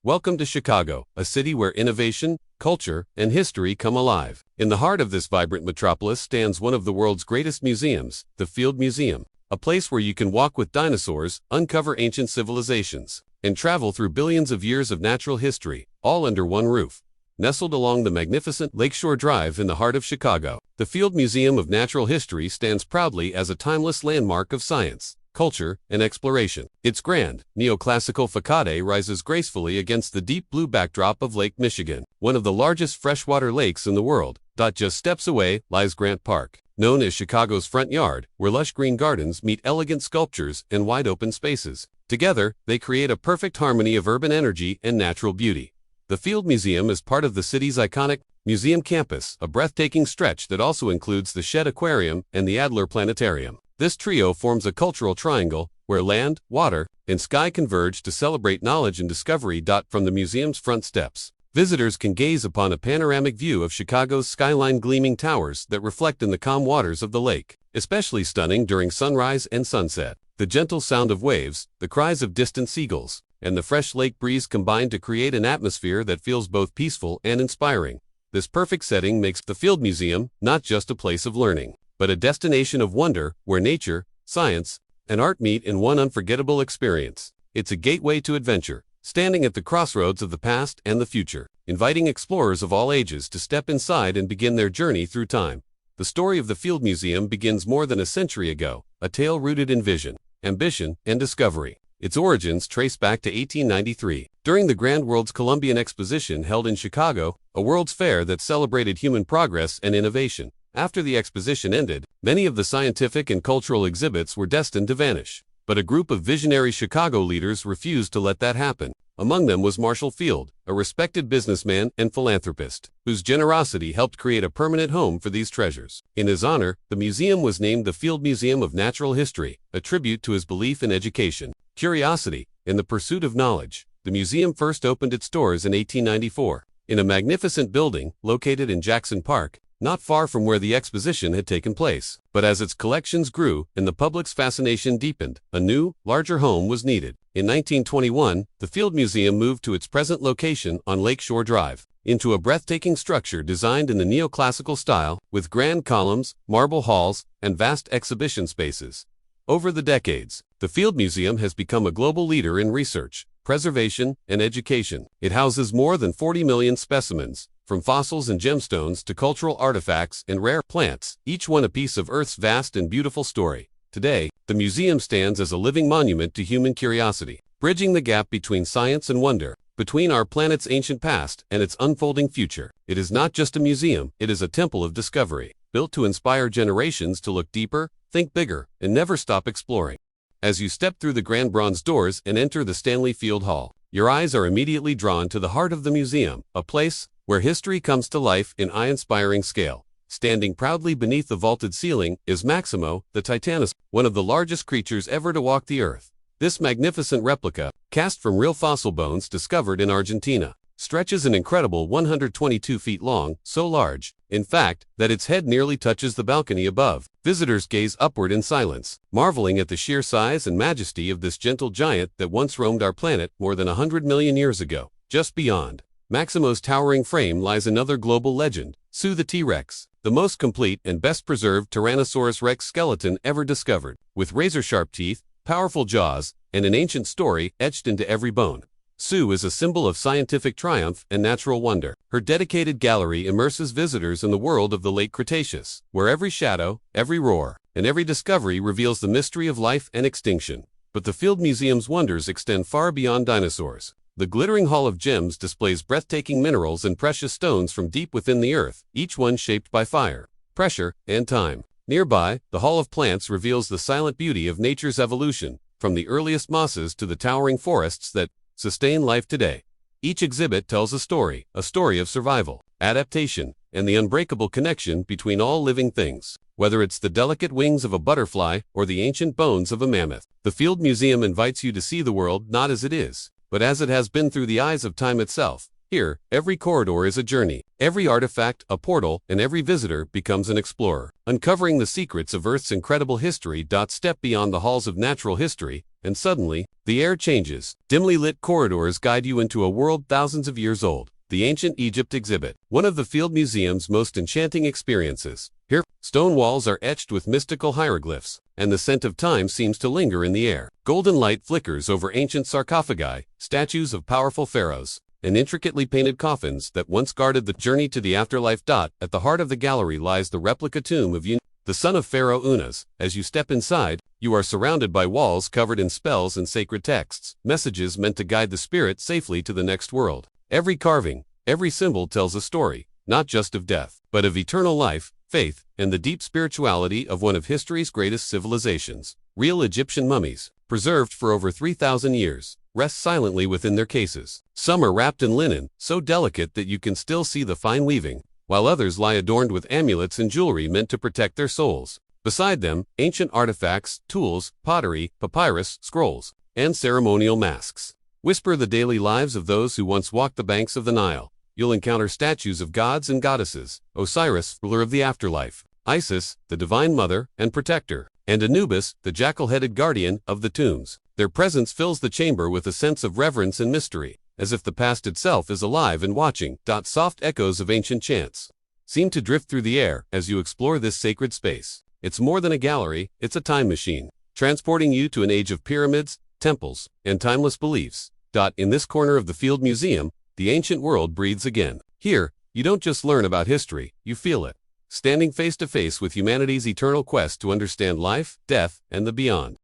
Welcome to Chicago, a city where innovation, culture, and history come alive. In the heart of this vibrant metropolis stands one of the world's greatest museums, the Field Museum, a place where you can walk with dinosaurs, uncover ancient civilizations, and travel through billions of years of natural history, all under one roof. Nestled along the magnificent Lakeshore Drive in the heart of Chicago, the Field Museum of Natural History stands proudly as a timeless landmark of science, culture, and exploration. Its grand, neoclassical facade rises gracefully against the deep blue backdrop of Lake Michigan, one of the largest freshwater lakes in the world. Just steps away lies Grant Park, known as Chicago's front yard, where lush green gardens meet elegant sculptures and wide-open spaces. Together, they create a perfect harmony of urban energy and natural beauty. The Field Museum is part of the city's iconic museum campus, a breathtaking stretch that also includes the Shedd Aquarium and the Adler Planetarium. This trio forms a cultural triangle where land, water, and sky converge to celebrate knowledge and discovery. From the museum's front steps, visitors can gaze upon a panoramic view of Chicago's skyline, gleaming towers that reflect in the calm waters of the lake, especially stunning during sunrise and sunset. The gentle sound of waves, the cries of distant seagulls, and the fresh lake breeze combine to create an atmosphere that feels both peaceful and inspiring. This perfect setting makes the Field Museum not just a place of learning, but a destination of wonder where nature, science, and art meet in one unforgettable experience. It's a gateway to adventure, standing at the crossroads of the past and the future, inviting explorers of all ages to step inside and begin their journey through time. The story of the Field Museum begins more than a century ago, a tale rooted in vision, ambition, and discovery. Its origins trace back to 1893, during the Grand World's Columbian Exposition held in Chicago, a world's fair that celebrated human progress and innovation. After the exposition ended, many of the scientific and cultural exhibits were destined to vanish. But a group of visionary Chicago leaders refused to let that happen. Among them was Marshall Field, a respected businessman and philanthropist, whose generosity helped create a permanent home for these treasures. In his honor, the museum was named the Field Museum of Natural History, a tribute to his belief in education, curiosity, and the pursuit of knowledge. The museum first opened its doors in 1894, in a magnificent building located in Jackson Park, not far from where the exposition had taken place. But as its collections grew and the public's fascination deepened, a new, larger home was needed. In 1921, the Field Museum moved to its present location on Lakeshore Drive, into a breathtaking structure designed in the neoclassical style, with grand columns, marble halls, and vast exhibition spaces. Over the decades, the Field Museum has become a global leader in research, preservation, and education. It houses more than 40 million specimens, from fossils and gemstones to cultural artifacts and rare plants, each one a piece of Earth's vast and beautiful story. Today, the museum stands as a living monument to human curiosity, bridging the gap between science and wonder, between our planet's ancient past and its unfolding future. It is not just a museum, it is a temple of discovery, built to inspire generations to look deeper, think bigger, and never stop exploring. As you step through the grand bronze doors and enter the Stanley Field Hall, your eyes are immediately drawn to the heart of the museum, a place where history comes to life in awe-inspiring scale. Standing proudly beneath the vaulted ceiling is Maximo, the Titanos, one of the largest creatures ever to walk the earth. This magnificent replica, cast from real fossil bones discovered in Argentina, stretches an incredible 122 feet long, so large, in fact, that its head nearly touches the balcony above. Visitors gaze upward in silence, marveling at the sheer size and majesty of this gentle giant that once roamed our planet more than 100 million years ago. Just beyond Maximo's towering frame lies another global legend, Sue the T-Rex, the most complete and best-preserved Tyrannosaurus Rex skeleton ever discovered, with razor-sharp teeth, powerful jaws, and an ancient story etched into every bone. Sue is a symbol of scientific triumph and natural wonder. Her dedicated gallery immerses visitors in the world of the late Cretaceous, where every shadow, every roar, and every discovery reveals the mystery of life and extinction. But the Field Museum's wonders extend far beyond dinosaurs. The glittering Hall of Gems displays breathtaking minerals and precious stones from deep within the earth, each one shaped by fire, pressure, and time. Nearby, the Hall of Plants reveals the silent beauty of nature's evolution, from the earliest mosses to the towering forests that sustain life today. Each exhibit tells a story of survival, adaptation, and the unbreakable connection between all living things. Whether it's the delicate wings of a butterfly or the ancient bones of a mammoth, the Field Museum invites you to see the world not as it is, but as it has been through the eyes of time itself. Here, every corridor is a journey, every artifact a portal, and every visitor becomes an explorer, uncovering the secrets of Earth's incredible history. Step beyond the halls of natural history, and suddenly, the air changes. Dimly lit corridors guide you into a world thousands of years old. The Ancient Egypt exhibit, one of the Field Museum's most enchanting experiences. Here, stone walls are etched with mystical hieroglyphs, and the scent of time seems to linger in the air. Golden light flickers over ancient sarcophagi, statues of powerful pharaohs, and intricately painted coffins that once guarded the journey to the afterlife. At the heart of the gallery lies the replica tomb of Un, the son of Pharaoh Unas. As you step inside, you are surrounded by walls covered in spells and sacred texts, messages meant to guide the spirit safely to the next world. Every carving, every symbol tells a story, not just of death, but of eternal life, faith, and the deep spirituality of one of history's greatest civilizations. Real Egyptian mummies, preserved for over 3,000 years, rest silently within their cases. Some are wrapped in linen, so delicate that you can still see the fine weaving, while others lie adorned with amulets and jewelry meant to protect their souls. Beside them, ancient artifacts, tools, pottery, papyrus, scrolls, and ceremonial masks whisper the daily lives of those who once walked the banks of the Nile. You'll encounter statues of gods and goddesses: Osiris, ruler of the afterlife; Isis, the divine mother and protector; and Anubis, the jackal-headed guardian of the tombs. Their presence fills the chamber with a sense of reverence and mystery, as if the past itself is alive and watching. Soft echoes of ancient chants seem to drift through the air as you explore this sacred space. It's more than a gallery, it's a time machine, transporting you to an age of pyramids, temples, and timeless beliefs. In this corner of the Field Museum, the ancient world breathes again. Here, you don't just learn about history, you feel it, standing face to face with humanity's eternal quest to understand life, death, and the beyond.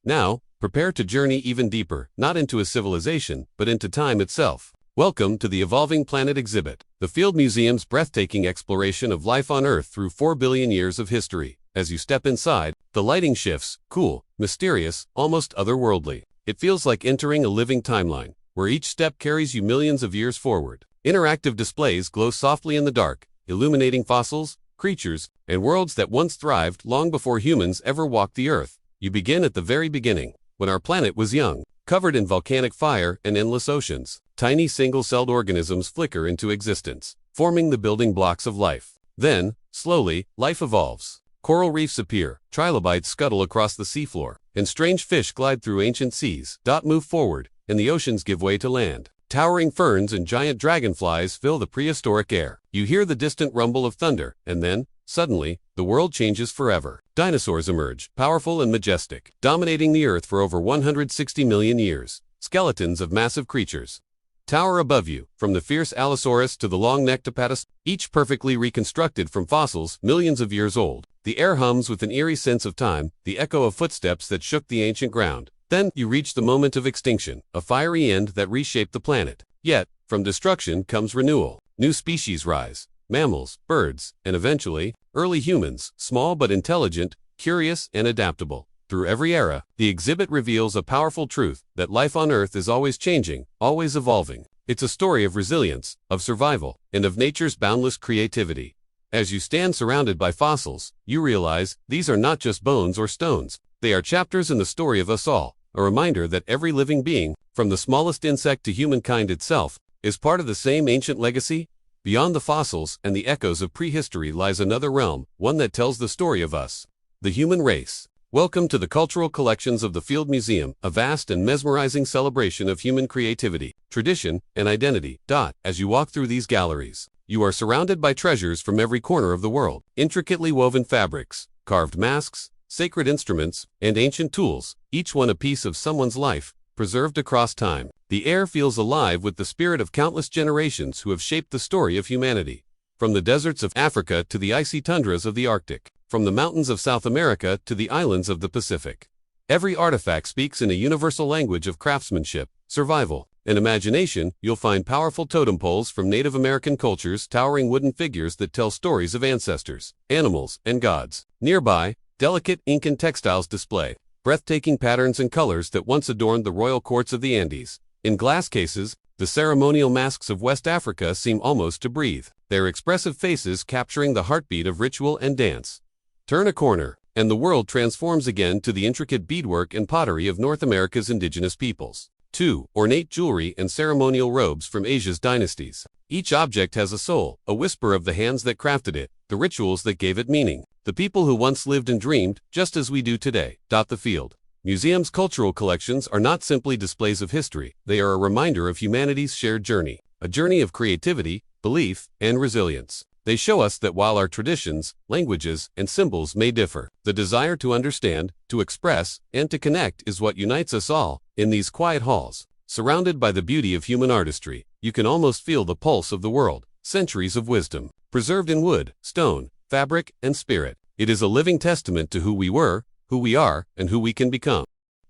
Now, prepare to journey even deeper, not into a civilization, but into time itself. Welcome to the Evolving Planet exhibit, the Field Museum's breathtaking exploration of life on Earth through 4 billion years of history. As you step inside, the lighting shifts, cool, mysterious, almost otherworldly. It feels like entering a living timeline, where each step carries you millions of years forward. Interactive displays glow softly in the dark, illuminating fossils, creatures, and worlds that once thrived long before humans ever walked the Earth. You begin at the very beginning, when our planet was young, covered in volcanic fire and endless oceans. Tiny single-celled organisms flicker into existence, forming the building blocks of life. Then, slowly, life evolves. Coral reefs appear, trilobites scuttle across the seafloor, and strange fish glide through ancient seas. Move forward, and the oceans give way to land. Towering ferns and giant dragonflies fill the prehistoric air. You hear the distant rumble of thunder, and then, suddenly, the world changes forever. Dinosaurs emerge, powerful and majestic, dominating the Earth for over 160 million years. Skeletons of massive creatures tower above you, from the fierce Allosaurus to the long-necked Apatosaurus, each perfectly reconstructed from fossils millions of years old. The air hums with an eerie sense of time, the echo of footsteps that shook the ancient ground. Then, you reach the moment of extinction, a fiery end that reshaped the planet. Yet, from destruction comes renewal. New species rise, mammals, birds, and eventually, early humans, small but intelligent, curious and adaptable. Through every era, the exhibit reveals a powerful truth, that life on Earth is always changing, always evolving. It's a story of resilience, of survival, and of nature's boundless creativity. As you stand surrounded by fossils, you realize these are not just bones or stones. They are chapters in the story of us all, a reminder that every living being, from the smallest insect to humankind itself, is part of the same ancient legacy. Beyond the fossils and the echoes of prehistory lies another realm, one that tells the story of us, the human race. Welcome to the cultural collections of the Field Museum, a vast and mesmerizing celebration of human creativity, tradition, and identity. As you walk through these galleries, you are surrounded by treasures from every corner of the world. Intricately woven fabrics, carved masks, sacred instruments, and ancient tools, each one a piece of someone's life, preserved across time. The air feels alive with the spirit of countless generations who have shaped the story of humanity. From the deserts of Africa to the icy tundras of the Arctic, from the mountains of South America to the islands of the Pacific, every artifact speaks in a universal language of craftsmanship, survival, and imagination. You'll find powerful totem poles from Native American cultures, towering wooden figures that tell stories of ancestors, animals, and gods. Nearby, delicate ink and textiles display breathtaking patterns and colors that once adorned the royal courts of the Andes. In glass cases, the ceremonial masks of West Africa seem almost to breathe, their expressive faces capturing the heartbeat of ritual and dance. Turn a corner, and the world transforms again to the intricate beadwork and pottery of North America's indigenous peoples. 2. Ornate jewelry and ceremonial robes from Asia's dynasties. Each object has a soul, a whisper of the hands that crafted it, the rituals that gave it meaning. The people who once lived and dreamed, just as we do today. The field. Museums' cultural collections are not simply displays of history, they are a reminder of humanity's shared journey, a journey of creativity, belief, and resilience. They show us that while our traditions, languages, and symbols may differ, the desire to understand, to express, and to connect is what unites us all. In these quiet halls, surrounded by the beauty of human artistry, you can almost feel the pulse of the world, centuries of wisdom, preserved in wood, stone, fabric, and spirit. It is a living testament to who we were, who we are, and who we can become.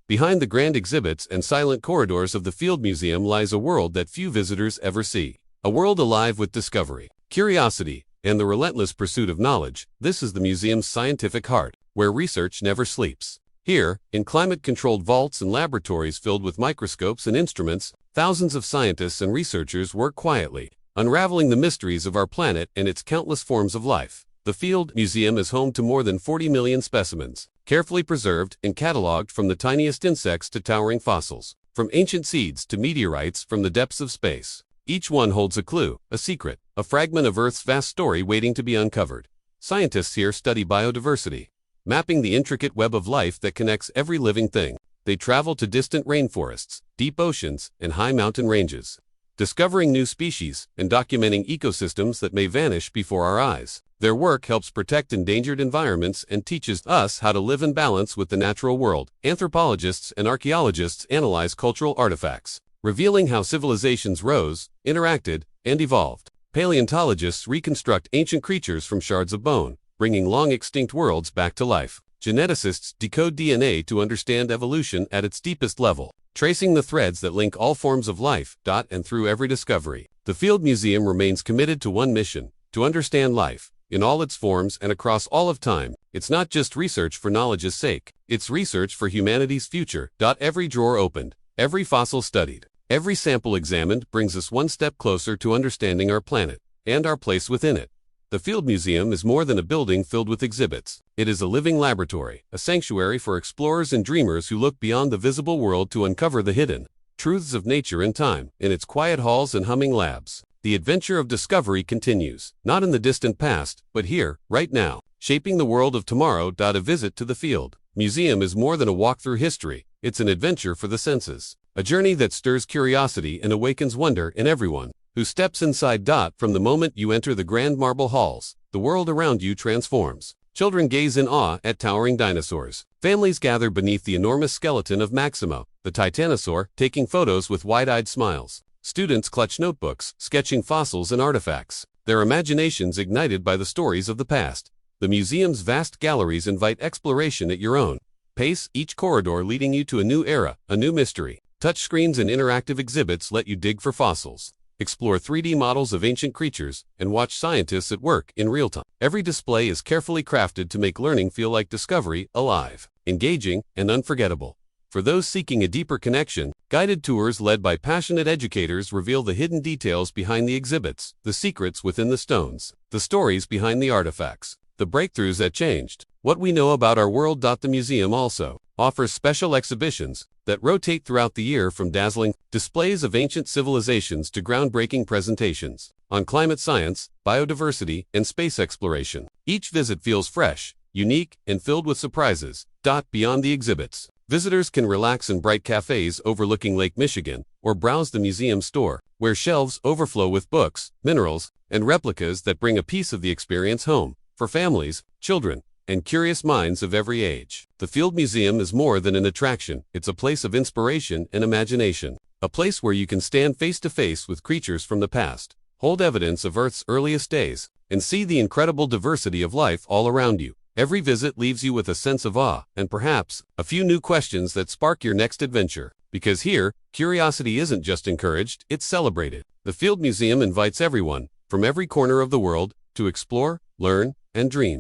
Behind the grand exhibits and silent corridors of the Field Museum lies a world that few visitors ever see. A world alive with discovery, curiosity, and the relentless pursuit of knowledge. This is the museum's scientific heart, where research never sleeps. Here, in climate-controlled vaults and laboratories filled with microscopes and instruments, thousands of scientists and researchers work quietly, unraveling the mysteries of our planet and its countless forms of life. The Field Museum is home to more than 40 million specimens, carefully preserved and cataloged from the tiniest insects to towering fossils, from ancient seeds to meteorites from the depths of space. Each one holds a clue, a secret, a fragment of Earth's vast story waiting to be uncovered. Scientists here study biodiversity, mapping the intricate web of life that connects every living thing. They travel to distant rainforests, deep oceans, and high mountain ranges, discovering new species and documenting ecosystems that may vanish before our eyes. Their work helps protect endangered environments and teaches us how to live in balance with the natural world. Anthropologists and archaeologists analyze cultural artifacts, revealing how civilizations rose, interacted, and evolved. Paleontologists reconstruct ancient creatures from shards of bone, bringing long-extinct worlds back to life. Geneticists decode DNA to understand evolution at its deepest level, tracing the threads that link all forms of life. And through every discovery, the Field Museum remains committed to one mission: to understand life, in all its forms and across all of time. It's not just research for knowledge's sake, it's research for humanity's future. Every drawer opened, every fossil studied, every sample examined brings us one step closer to understanding our planet and our place within it. The Field Museum is more than a building filled with exhibits. It is a living laboratory, a sanctuary for explorers and dreamers who look beyond the visible world to uncover the hidden truths of nature and time. In its quiet halls and humming labs, the adventure of discovery continues, not in the distant past, but here, right now, shaping the world of tomorrow. A visit to the Field Museum is more than a walk through history, it's an adventure for the senses, a journey that stirs curiosity and awakens wonder in everyone who steps inside. From the moment you enter the grand marble halls, the world around you transforms. Children gaze in awe at towering dinosaurs. Families gather beneath the enormous skeleton of Maximo, the titanosaur, taking photos with wide-eyed smiles. Students clutch notebooks, sketching fossils and artifacts, their imaginations ignited by the stories of the past. The museum's vast galleries invite exploration at your own pace, each corridor leading you to a new era, a new mystery. Touchscreens and interactive exhibits let you dig for fossils, explore 3D models of ancient creatures, and watch scientists at work in real time. Every display is carefully crafted to make learning feel like discovery, alive, engaging, and unforgettable. For those seeking a deeper connection, guided tours led by passionate educators reveal the hidden details behind the exhibits, the secrets within the stones, the stories behind the artifacts, the breakthroughs that changed what we know about our world. The museum also offers special exhibitions that rotate throughout the year, from dazzling displays of ancient civilizations to groundbreaking presentations on climate science, biodiversity, and space exploration. Each visit feels fresh, unique, and filled with surprises. Beyond the exhibits, visitors can relax in bright cafes overlooking Lake Michigan, or browse the museum store, where shelves overflow with books, minerals, and replicas that bring a piece of the experience home. For families, children, and curious minds of every age, the Field Museum is more than an attraction. It's a place of inspiration and imagination, a place where you can stand face to face with creatures from the past, hold evidence of Earth's earliest days, and see the incredible diversity of life all around you. Every visit leaves you with a sense of awe and perhaps a few new questions that spark your next adventure. Because here, curiosity isn't just encouraged, it's celebrated. The Field Museum invites everyone, from every corner of the world, to explore, learn, and dream.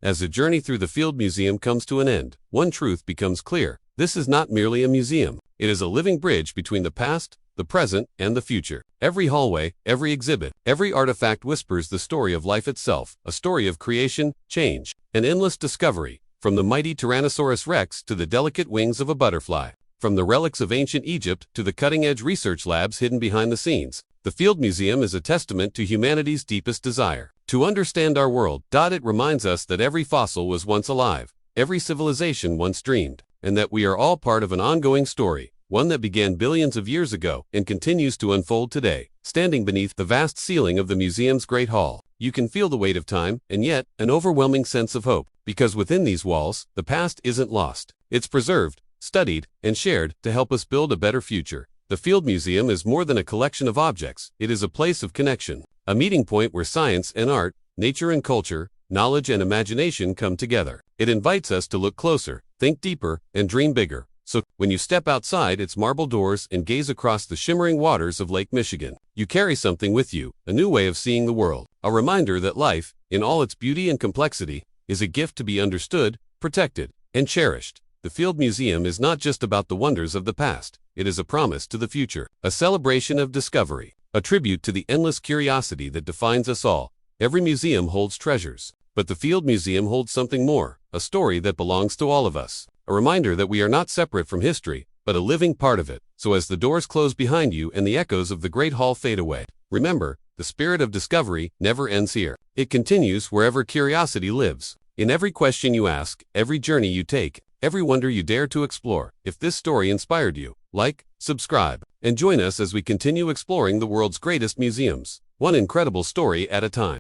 As the journey through the Field Museum comes to an end, one truth becomes clear: this is not merely a museum. It is a living bridge between the past, the present, and the future. Every hallway, every exhibit, every artifact whispers the story of life itself, a story of creation, change, and endless discovery, from the mighty Tyrannosaurus Rex to the delicate wings of a butterfly. From the relics of ancient Egypt to the cutting-edge research labs hidden behind the scenes, the Field Museum is a testament to humanity's deepest desire to understand our world. It reminds us that every fossil was once alive, every civilization once dreamed, and that we are all part of an ongoing story, one that began billions of years ago and continues to unfold today. Standing beneath the vast ceiling of the museum's Great Hall, you can feel the weight of time and yet an overwhelming sense of hope, because within these walls, the past isn't lost. It's preserved, studied, and shared to help us build a better future. The Field Museum is more than a collection of objects. It is a place of connection, a meeting point where science and art, nature and culture, knowledge and imagination come together. It invites us to look closer, think deeper, and dream bigger. So, when you step outside its marble doors and gaze across the shimmering waters of Lake Michigan, you carry something with you, a new way of seeing the world, a reminder that life, in all its beauty and complexity, is a gift to be understood, protected, and cherished. The Field Museum is not just about the wonders of the past, it is a promise to the future, a celebration of discovery, a tribute to the endless curiosity that defines us all. Every museum holds treasures, but the Field Museum holds something more, a story that belongs to all of us. A reminder that we are not separate from history, but a living part of it. So as the doors close behind you and the echoes of the Great Hall fade away, remember, the spirit of discovery never ends here. It continues wherever curiosity lives. In every question you ask, every journey you take, every wonder you dare to explore. If this story inspired you, like, subscribe, and join us as we continue exploring the world's greatest museums, one incredible story at a time.